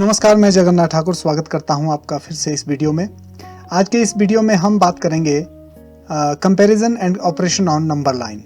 नमस्कार, मैं जगन्नाथ ठाकुर स्वागत करता हूं आपका फिर से इस वीडियो में। आज के इस वीडियो में हम बात करेंगे comparison and operation on number line.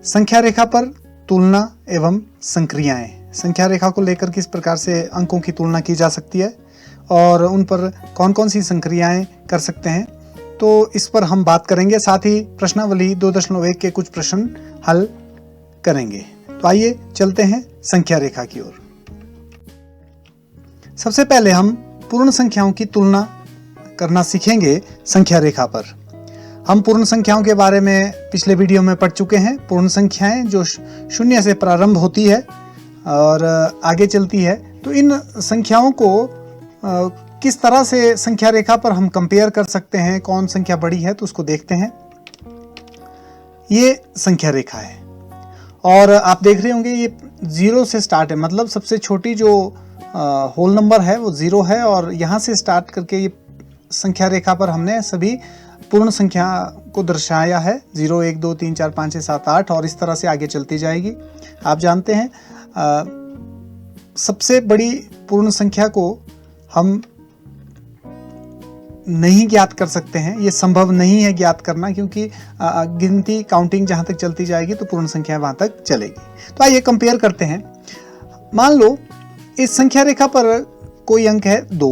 संख्या रेखा पर तुलना एवं संक्रियाएं। संख्या रेखा को लेकर किस प्रकार से अंकों की तुलना की जा सकती है और उन पर कौन कौन सी संक्रियाएं कर सकते हैं, तो इस पर हम बात करेंगे। साथ ही प्रश्नावली 2.1 के कुछ प्रश्न हल करेंगे। तो आइए चलते हैं संख्या रेखा की ओर। सबसे पहले हम पूर्ण संख्याओं की तुलना करना सीखेंगे संख्या रेखा पर। हम पूर्ण संख्याओं के बारे में पिछले वीडियो में पढ़ चुके हैं। पूर्ण संख्याएं जो शून्य से प्रारंभ होती है और आगे चलती है, तो इन संख्याओं को किस तरह से संख्या रेखा पर हम कंपेयर कर सकते हैं, कौन संख्या बड़ी है, तो उसको देखते हैं। ये संख्या रेखा है और आप देख रहे होंगे ये 0 से स्टार्ट है, मतलब सबसे छोटी जो होल नंबर है वो 0 है और यहाँ से स्टार्ट करके ये संख्या रेखा पर हमने सभी पूर्ण संख्या को दर्शाया है। 0, 1, 2, 3, 4, 5, 6, 7, 8 और इस तरह से आगे चलती जाएगी। आप जानते हैं सबसे बड़ी पूर्ण संख्या को हम नहीं ज्ञात कर सकते हैं, ये संभव नहीं है ज्ञात करना, क्योंकि गिनती काउंटिंग जहाँ तक चलती जाएगी तो पूर्ण संख्या वहाँ तक चलेगी। तो आइए कंपेयर करते हैं। मान लो इस संख्या रेखा पर कोई अंक है 2,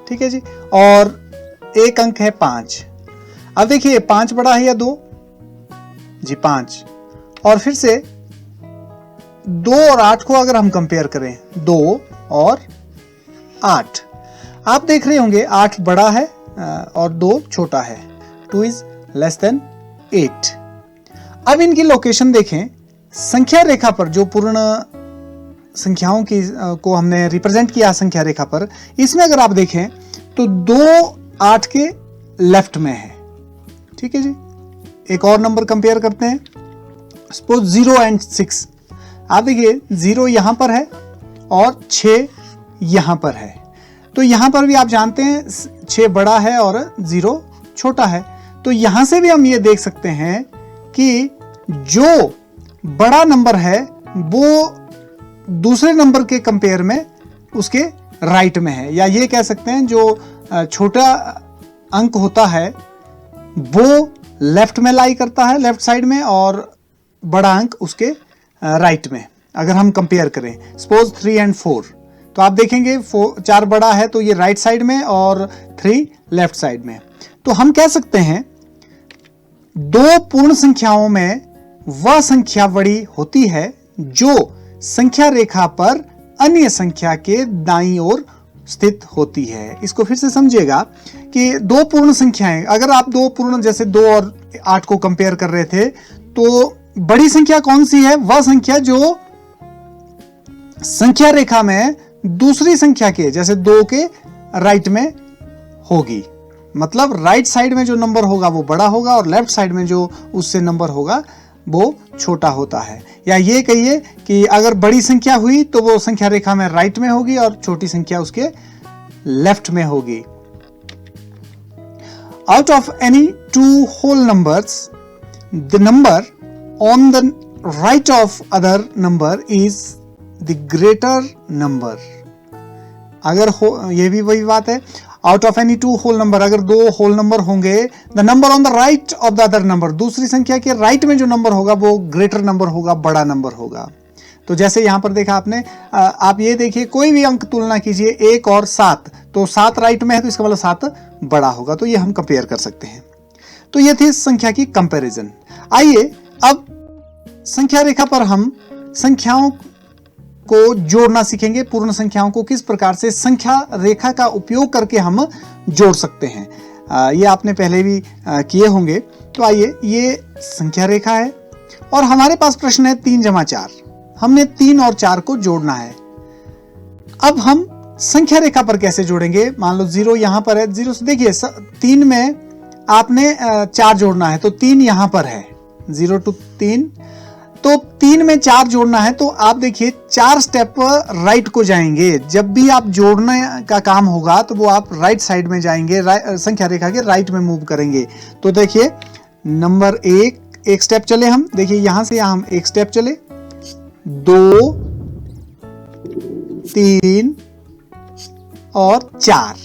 ठीक है जी, और एक अंक है 5। अब देखिए 5 बड़ा है या 2? जी 5। और फिर से 2 और 8 को अगर हम कंपेयर करें, 2 और 8, आप देख रहे होंगे 8 बड़ा है और 2 छोटा है। 2 इज लेस देन 8। अब इनकी लोकेशन देखें। संख्या रेखा पर जो पूर्ण संख्याओं की को हमने रिप्रेजेंट किया संख्या रेखा पर, इसमें अगर आप देखें तो 2 8 के लेफ्ट में है, ठीक है जी। एक और नंबर कंपेयर करते हैं। Suppose 0 and 6। आप देखिए 0 यहां पर है और 6 यहां पर है, तो यहां पर भी आप जानते हैं 6 बड़ा है और 0 छोटा है। तो यहां से भी हम ये देख सकते हैं कि जो बड़ा नंबर है वो दूसरे नंबर के कंपेयर में उसके राइट में है, या ये कह सकते हैं जो छोटा अंक होता है वो लेफ्ट में लाई करता है, लेफ्ट साइड में, और बड़ा अंक उसके राइट में। अगर हम कंपेयर करें सपोज 3 एंड 4, तो आप देखेंगे 4 बड़ा है तो ये राइट साइड में और 3 लेफ्ट साइड में। तो हम कह सकते हैं दो पूर्ण संख्याओं में वह संख्या बड़ी होती है जो संख्या रेखा पर अन्य संख्या के दाईं ओर स्थित होती है। इसको फिर से समझिएगा कि दो पूर्ण संख्याएं, अगर आप दो पूर्ण जैसे 2 और 8 को कंपेयर कर रहे थे, तो बड़ी संख्या कौन सी है? वह संख्या जो संख्या रेखा में दूसरी संख्या के जैसे 2 के राइट में होगी। मतलब राइट साइड में जो नंबर होगा वो बड़ा होगा और लेफ्ट साइड में जो उससे नंबर होगा वो छोटा होता है। या ये कहिए कि अगर बड़ी संख्या हुई तो वो संख्या रेखा में राइट में होगी और छोटी संख्या उसके लेफ्ट में होगी। Out of any 2 whole numbers, the number on the right of other number is the greater number. अगर ये भी वही बात है, out of any 2 whole number, अगर 2 होल नंबर होंगे, the number on the right of the other number, दूसरी संख्या के राइट में जो नंबर होगा वो ग्रेटर नंबर होगा, बड़ा नंबर होगा। तो जैसे यहां पर देखा आपने, आप ये देखिए कोई भी अंक तुलना कीजिए 1 और 7, तो 7 राइट में है तो इसका मतलब 7 बड़ा होगा। तो ये हम कंपेयर कर सकते हैं। तो ये थी संख्या की कंपैरिजन। आइए अब संख्या रेखा पर हम संख्याओं को जोड़ना सीखेंगे। पूर्ण संख्याओं को किस प्रकार से संख्या रेखा का उपयोग करके हम जोड़ सकते हैं, ये आपने पहले भी किए होंगे। तो आइए, ये संख्या रेखा है और हमारे पास प्रश्न है 3 जमा 4। हमने 3 और 4 को जोड़ना है। अब हम संख्या रेखा पर कैसे जोड़ेंगे? मान लो 0 यहां पर है, 0 से देखिए 3 में आपने 4 जोड़ना है, तो 3 यहां पर है, 0 to 3, तो 3 में 4 जोड़ना है। तो आप देखिए 4 स्टेप राइट को जाएंगे। जब भी आप जोड़ने का काम होगा तो वो आप राइट साइड में जाएंगे, संख्या रेखा के राइट में मूव करेंगे। तो देखिए नंबर 1 स्टेप चले हम, देखिए यहां से यहां हम 1 स्टेप चले, 2 3 और 4।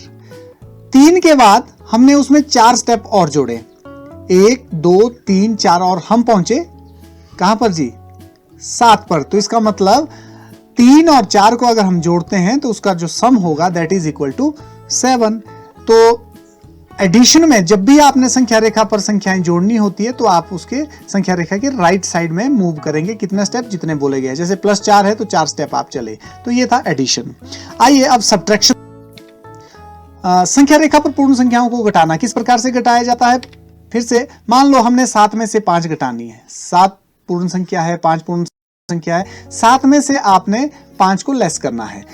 3 के बाद हमने उसमें 4 स्टेप और जोड़े, 1 2 3 4 और हम पहुंचे कहां पर जी, 7 पर। तो इसका मतलब 3 और 4 को अगर हम जोड़ते हैं तो उसका जो सम होगा दैट इज इक्वल टू 7। तो एडिशन में जब भी आपने संख्या रेखा पर संख्याएं जोड़नी होती है तो आप उसके संख्या रेखा के राइट साइड में मूव करेंगे, कितने स्टेप जितने बोले गए। जैसे +4 है तो 4 स्टेप आप चले। तो ये था एडिशन। आइए अब सब्ट्रैक्शन। संख्या रेखा पर पूर्ण संख्याओं को घटाना किस प्रकार से घटाया जाता है। फिर से मान लो हमने 7 में से 5 घटानी है। 7 पूर्ण संख्या है, 5 पूर्ण संख्या है, 7 में से आपने 5 को लेस करना है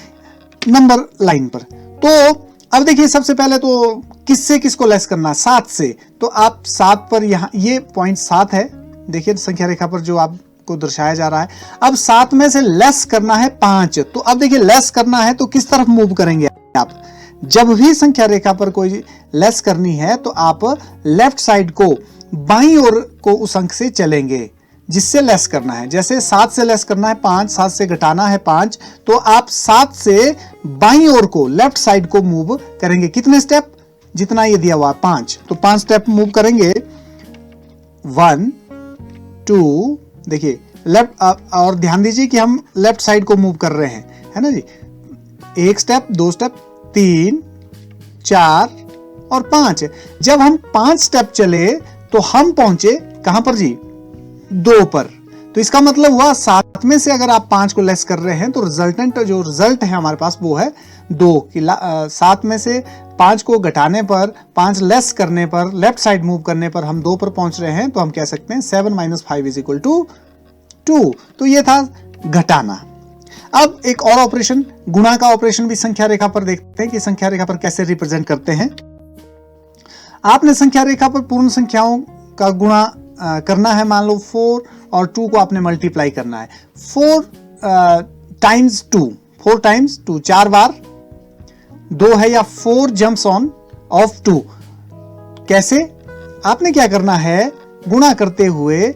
नंबर लाइन पर। तो अब देखिए सबसे पहले तो किससे किसको लेस करना है, 7 से। तो आप 7 पर यहाँ ये पॉइंट 7 है, देखिए संख्या रेखा पर जो आपको दर्शाया जा रहा है। अब 7 में से लेस करना है 5। तो अब देखिए लेस करना है तो किस तरफ मूव करेंगे आप। जब भी संख्या रेखा पर कोई लेस करनी है तो आप लेफ्ट साइड को बाईं ओर को उस अंक से चलेंगे जिससे लेस करना है। जैसे 7 से लेस करना है 5, 7 से घटाना है 5, तो आप 7 से बाईं ओर को लेफ्ट साइड को मूव करेंगे। कितने स्टेप, जितना ये दिया हुआ 5, तो 5 स्टेप मूव करेंगे। 1 2, देखिए लेफ्ट, और ध्यान दीजिए कि हम लेफ्ट साइड को मूव कर रहे हैं, है ना जी। 1 स्टेप, 2 स्टेप, 3 4 और 5। जब हम 5 स्टेप चले तो हम पहुंचे कहां पर जी, 2 पर। तो इसका मतलब हुआ 7 में से अगर आप 5 को लेस कर रहे हैं तो रिजल्टेंट जो रिजल्ट है हमारे पास वो है 2 कि 7 में से 5 को घटाने पर, 5 लेस करने पर, लेफ्ट साइड मूव करने पर हम 2 पर पहुंच रहे हैं। तो हम कह सकते हैं 7 - 5 = 2। तो ये था घटाना। अब एक और ऑपरेशन, गुणा का ऑपरेशन भी संख्या रेखा पर देखते हैं कि संख्या रेखा पर कैसे रिप्रेजेंट करते हैं। आपने संख्या रेखा पर पूर्ण संख्याओं का गुणा करना है। मान लो 4 और 2 को आपने मल्टीप्लाई करना है। 4 टाइम्स 2 4 बार 2 है, या 4 जंप्स ऑन ऑफ 2। कैसे, आपने क्या करना है, गुणा करते हुए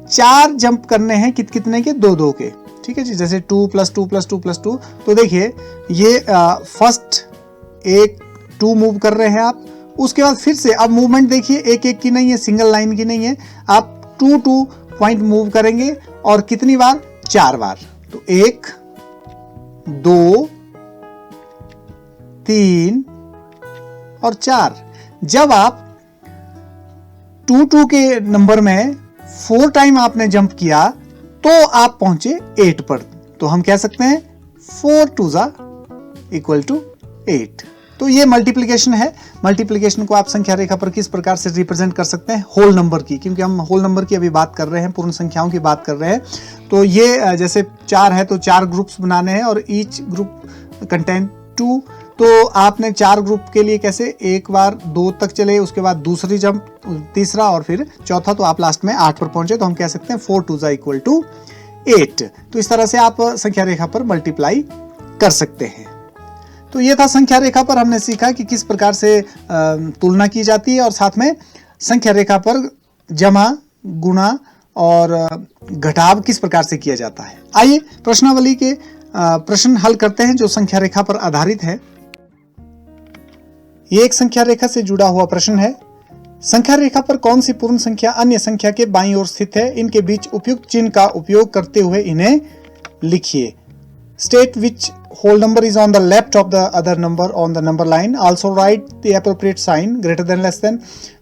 4 जंप करने हैं कितने के, 2 के। ठीक है जी। जैसे 2 + 2 + 2 + 2। तो देखिए ये फर्स्ट एक 2 मूव कर रहे हैं आप, उसके बाद फिर से अब मूवमेंट देखिए एक की नहीं है, सिंगल लाइन की नहीं है। आप 2 पॉइंट मूव करेंगे और कितनी बार, 4 बार। तो 1 2 3 और 4। जब आप 2 के नंबर में 4 टाइम आपने जंप किया तो आप पहुंचे 8 पर। तो हम कह सकते हैं 4 2 = 8। तो ये मल्टीप्लिकेशन है। मल्टीप्लिकेशन को आप संख्या रेखा पर किस प्रकार से रिप्रेजेंट कर सकते हैं, होल नंबर की, क्योंकि हम होल नंबर की अभी बात कर रहे हैं, पूर्ण संख्याओं की बात कर रहे हैं। तो ये जैसे 4 है तो 4 ग्रुप्स बनाने हैं और ईच ग्रुप कंटेन 2। तो आपने 4 ग्रुप के लिए कैसे, एक बार 2 तक चले, उसके बाद दूसरी जंप, तीसरा और फिर चौथा, तो आप लास्ट में 8 पर पहुंचे। तो हम कह सकते हैं 4 2 = 8। तो इस तरह से आप संख्या रेखा पर मल्टीप्लाई कर सकते हैं। तो ये था संख्या रेखा पर हमने सीखा कि किस प्रकार से तुलना की जाती है और साथ में संख्या रेखा पर जमा, गुणा और घटाव किस प्रकार से किया जाता है। आइए प्रश्नावली के प्रश्न हल करते हैं जो संख्या रेखा पर आधारित है। ये एक संख्या रेखा से जुड़ा हुआ प्रश्न है। संख्या रेखा पर कौन सी पूर्ण संख्या अन्य संख्या के बाईं ओर स्थित है, इनके बीच उपयुक्त चिन्ह का उपयोग करते हुए इन्हें लिखिए। State which whole number is on the left of the other number on the number line. Also write the appropriate sign greater than, less than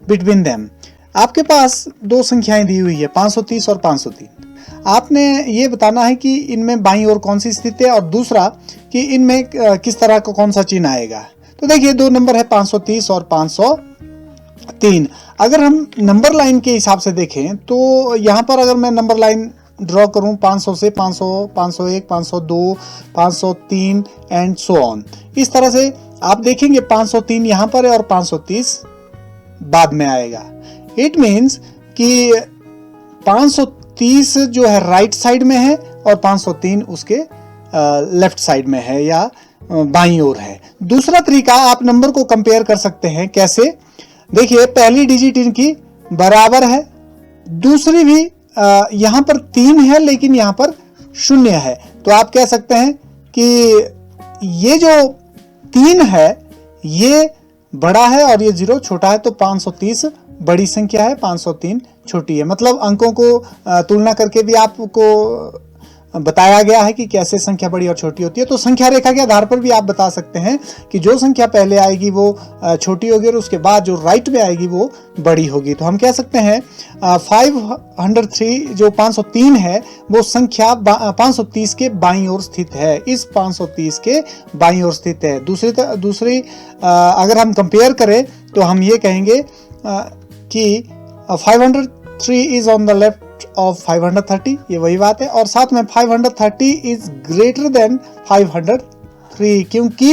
between them. आपके पास 2 संख्याएं दी हुई है, 530 और 503। आपने ये बताना है कि इनमें बाईं ओर कौन सी स्थित है और दूसरा कि इनमें किस तरह का कौन सा चिन्ह आएगा। तो देखिए 2 नंबर है 530 और 503। अगर हम नंबर लाइन के हिसाब से देखें तो यहाँ पर अगर मैं नंबर लाइन ड्रॉ करूं 500 से 500, 501, 502, 503 एंड सो ऑन, इस तरह से आप देखेंगे 503 यहां पर है और 530 बाद में आएगा। इट मीन्स कि 530 जो है राइट साइड में है और 503 उसके लेफ्ट साइड में है या बाईं ओर है। दूसरा तरीका आप नंबर को कंपेयर कर सकते हैं। कैसे, देखिए पहली डिजिट इनकी बराबर है, दूसरी भी यहां पर 3 है लेकिन यहां पर 0 है। तो आप कह सकते हैं कि ये जो 3 है ये बड़ा है और ये 0 छोटा है, तो 530 बड़ी संख्या है, 503 छोटी है। मतलब अंकों को तुलना करके भी आपको बताया गया है कि कैसे संख्या बड़ी और छोटी होती है। तो संख्या रेखा के आधार पर भी आप बता सकते हैं कि जो संख्या पहले आएगी वो छोटी होगी और उसके बाद जो राइट में आएगी वो बड़ी होगी। तो हम कह सकते हैं 503 जो 503 है वो संख्या 530 के बाईं ओर स्थित है, इस 530 के बाईं ओर स्थित है। दूसरी अगर हम कंपेयर करें तो हम ये कहेंगे कि 503 is on the left of 530, ये वही बात है। और साथ में 530 इज ग्रेटर देन 503, क्योंकि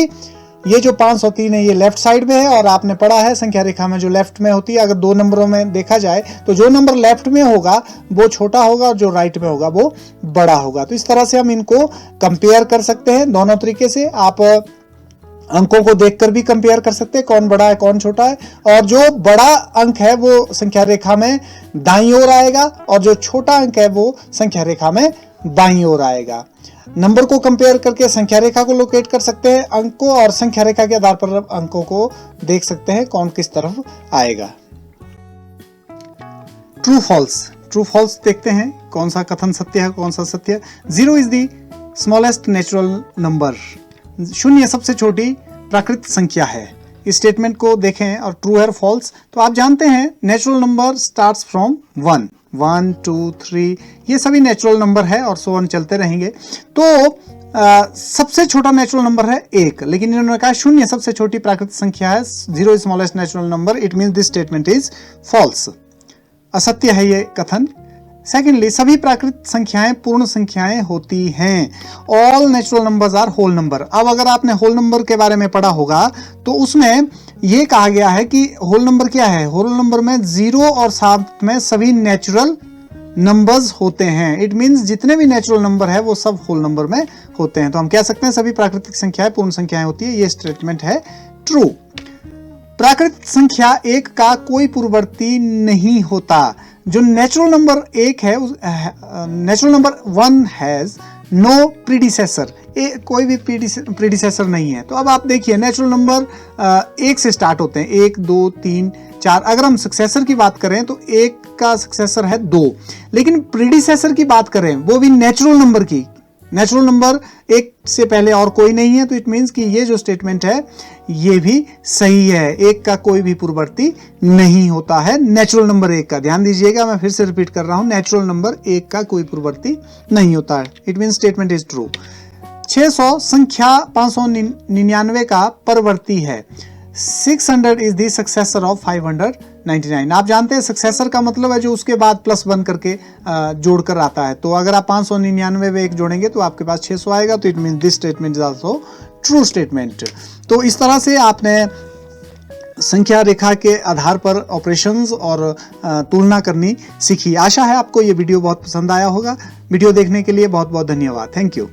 ये जो 503 है ये लेफ्ट साइड में है और आपने पढ़ा है संख्या रेखा में जो लेफ्ट में होती है, अगर दो नंबरों में देखा जाए तो जो नंबर लेफ्ट में होगा वो छोटा होगा और जो राइट में होगा वो बड़ा होगा। तो इस तरह से हम इनको कंपेयर कर सकते हैं दोनों तरीके से। आप अंकों को देखकर भी कंपेयर कर सकते हैं कौन बड़ा है कौन छोटा है, और जो बड़ा अंक है वो संख्या रेखा में दाईं ओर आएगा और जो छोटा अंक है वो संख्या रेखा में बाईं ओर आएगा। नंबर को कंपेयर करके संख्या रेखा को लोकेट कर सकते हैं अंक को, और संख्या रेखा के आधार पर अंकों को देख सकते हैं कौन किस तरफ आएगा। ट्रू फॉल्स देखते हैं कौन सा कथन सत्य है कौन सा सत्य है। 0 is the smallest natural number, शून्य सबसे छोटी प्राकृतिक संख्या है। इस स्टेटमेंट को देखें और ट्रू है फॉल्स। तो आप जानते हैं नेचुरल नंबर स्टार्ट्स फ्रॉम 1, 1 2 3 ये सभी नेचुरल नंबर है और सो ऑन चलते रहेंगे। तो सबसे छोटा नेचुरल नंबर है 1, लेकिन इन्होंने कहा शून्य सबसे छोटी प्राकृतिक संख्या है, 0 is smallest natural number, it means this statement is false, असत्य है ये कथन। सेकेंडली, सभी प्राकृतिक संख्याएं पूर्ण संख्याएं होती हैं, all natural numbers are whole number. अब अगर आपने होल नंबर के बारे में पढ़ा होगा तो उसमें यह कहा गया है कि होल नंबर क्या है, होल नंबर में 0 और साथ में सभी नेचुरल नंबर्स होते हैं। इट मींस जितने भी नेचुरल नंबर है वो सब होल नंबर में होते हैं। तो हम कह सकते हैं सभी प्राकृतिक संख्याएं पूर्ण संख्याएं होती है, ये स्टेटमेंट है ट्रू। प्राकृतिक संख्या 1 का कोई पूर्ववर्ती नहीं होता। जो नेचुरल नंबर 1 है, natural number 1 has no predecessor, कोई भी प्रीडिसेसर नहीं है। तो अब आप देखिए नेचुरल नंबर 1 से स्टार्ट होते हैं, 1 2 3 4। अगर हम सक्सेसर की बात करें तो 1 का सक्सेसर है 2, लेकिन प्रीडिसेसर की बात करें वो भी नेचुरल नंबर की, नेचुरल नंबर 1 से पहले और कोई नहीं है। तो इट मींस कि ये जो स्टेटमेंट है ये भी सही है, 1 का कोई भी पूर्ववर्ती नहीं होता है नेचुरल नंबर 1 का। ध्यान दीजिएगा, मैं फिर से रिपीट कर रहा हूं, नेचुरल नंबर 1 का कोई पूर्ववर्ती नहीं होता है। It means statement is true. 600 संख्या 599 का परवर्ती है। 600 इज द सक्सेसर ऑफ 599। आप जानते हैं सक्सेसर का मतलब है जो उसके बाद +1 करके जोड़कर आता है। तो अगर आप 599 में 1 जोड़ेंगे तो आपके पास 600 आएगा। तो it mean this statement is also true statement. तो इस तरह से आपने संख्या रेखा के आधार पर ऑपरेशंस और तुलना करनी सीखी। आशा है आपको ये वीडियो बहुत पसंद आया होगा। वीडियो देखने के लिए बहुत बहुत धन्यवाद। Thank you.